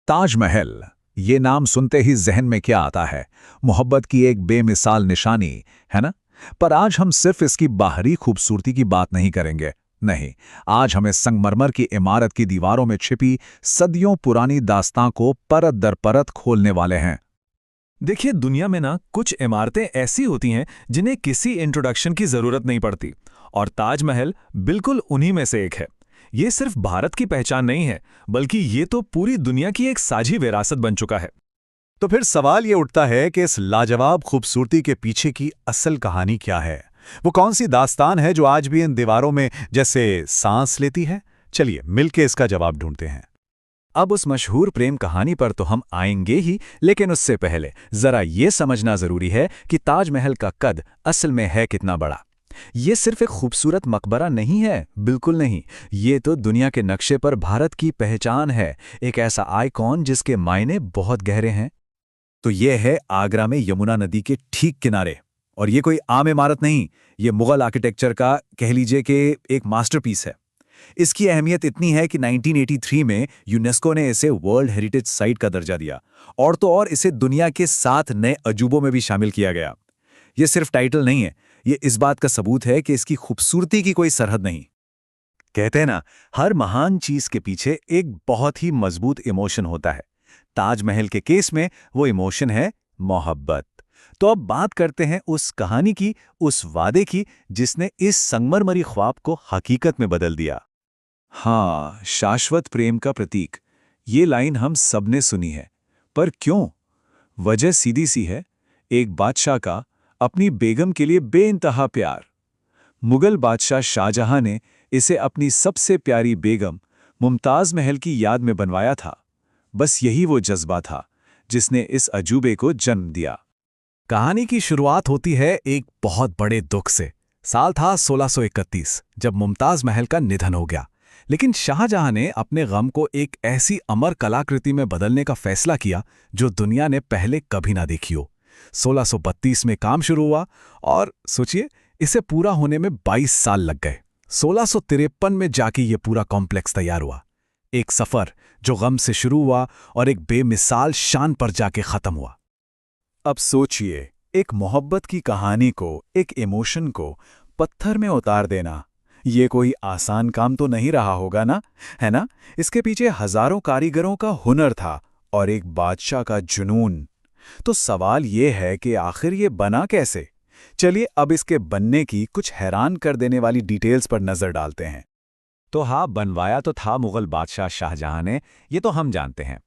ताजमहल, ये नाम सुनते ही जहन में क्या आता है? मोहब्बत की एक बेमिसाल निशानी, है ना? पर आज हम सिर्फ इसकी बाहरी खूबसूरती की बात नहीं करेंगे। नहीं, आज हमें संगमरमर की इमारत की दीवारों में छिपी सदियों पुरानी दास्तां को परत दर परत खोलने वाले हैं। देखिए, दुनिया में ना कुछ इमारतें ऐसी होती हैं जिन्हें किसी इंट्रोडक्शन की जरूरत नहीं पड़ती, और ताजमहल बिल्कुल उन्हीं में से एक है। ये सिर्फ भारत की पहचान नहीं है, बल्कि ये तो पूरी दुनिया की एक साझी विरासत बन चुका है। तो फिर सवाल ये उठता है कि इस लाजवाब खूबसूरती के पीछे की असल कहानी क्या है? वो कौन सी दास्तान है जो आज भी इन दीवारों में जैसे सांस लेती है? चलिए मिलके इसका जवाब ढूंढते हैं। अब उस मशहूर प्रेम कहानी पर तो हम आएंगे ही, लेकिन उससे पहले जरा ये समझना जरूरी है कि ताजमहल का कद असल में है कितना बड़ा। ये सिर्फ एक खूबसूरत मकबरा नहीं है, बिल्कुल नहीं। ये तो दुनिया के नक्शे पर भारत की पहचान है, एक ऐसा आइकॉन जिसके मायने बहुत गहरे हैं। तो ये है आगरा में यमुना नदी के ठीक किनारे। और ये कोई आम इमारत नहीं, ये मुगल आर्किटेक्चर का कह लीजिए कि एक मास्टरपीस है। इसकी अहमियत इतनी है कि 1983 में यूनेस्को ने इसे वर्ल्ड हेरिटेज साइट का दर्जा दिया, और तो और इसे दुनिया के 7 नए अजूबों में भी शामिल किया गया। ये सिर्फ टाइटल नहीं है, ये इस बात का सबूत है कि इसकी खूबसूरती की कोई सरहद नहीं। कहते हैं ना, हर महान चीज के पीछे एक बहुत ही मजबूत इमोशन होता है। ताजमहल के केस में वो इमोशन है मोहब्बत। तो अब बात करते हैं उस कहानी की, उस वादे की जिसने इस संगमरमरी ख्वाब को हकीकत में बदल दिया। हाँ, शाश्वत प्रेम का प्रतीक, ये लाइन हम सबने सुनी है। पर क्यों? वजह सीधी सी है, एक बादशाह का अपनी बेगम के लिए बेइंतहा प्यार। मुगल बादशाह शाहजहां ने इसे अपनी सबसे प्यारी बेगम मुमताज महल की याद में बनवाया था। बस यही वो जज्बा था जिसने इस अजूबे को जन्म दिया। कहानी की शुरुआत होती है एक बहुत बड़े दुख से। साल था 1631, जब मुमताज महल का निधन हो गया। लेकिन शाहजहां ने अपने गम को एक ऐसी अमर कलाकृति में बदलने का फैसला किया जो दुनिया ने पहले कभी ना देखी हो। 1632 में काम शुरू हुआ, और सोचिए, इसे पूरा होने में 22 साल लग गए। 1653 में जाके ये पूरा कॉम्प्लेक्स तैयार हुआ। एक सफर जो गम से शुरू हुआ और एक बेमिसाल शान पर जाके खत्म हुआ। अब सोचिए, एक मोहब्बत की कहानी को, एक इमोशन को पत्थर में उतार देना, ये कोई आसान काम तो नहीं रहा होगा ना, है ना? इसके पीछे हजारों कारीगरों का हुनर था और एक बादशाह का जुनून। तो सवाल ये है कि आखिर ये बना कैसे? चलिए अब इसके बनने की कुछ हैरान कर देने वाली डिटेल्स पर नजर डालते हैं। तो हाँ, बनवाया तो था मुगल बादशाह शाहजहां ने, ये तो हम जानते हैं।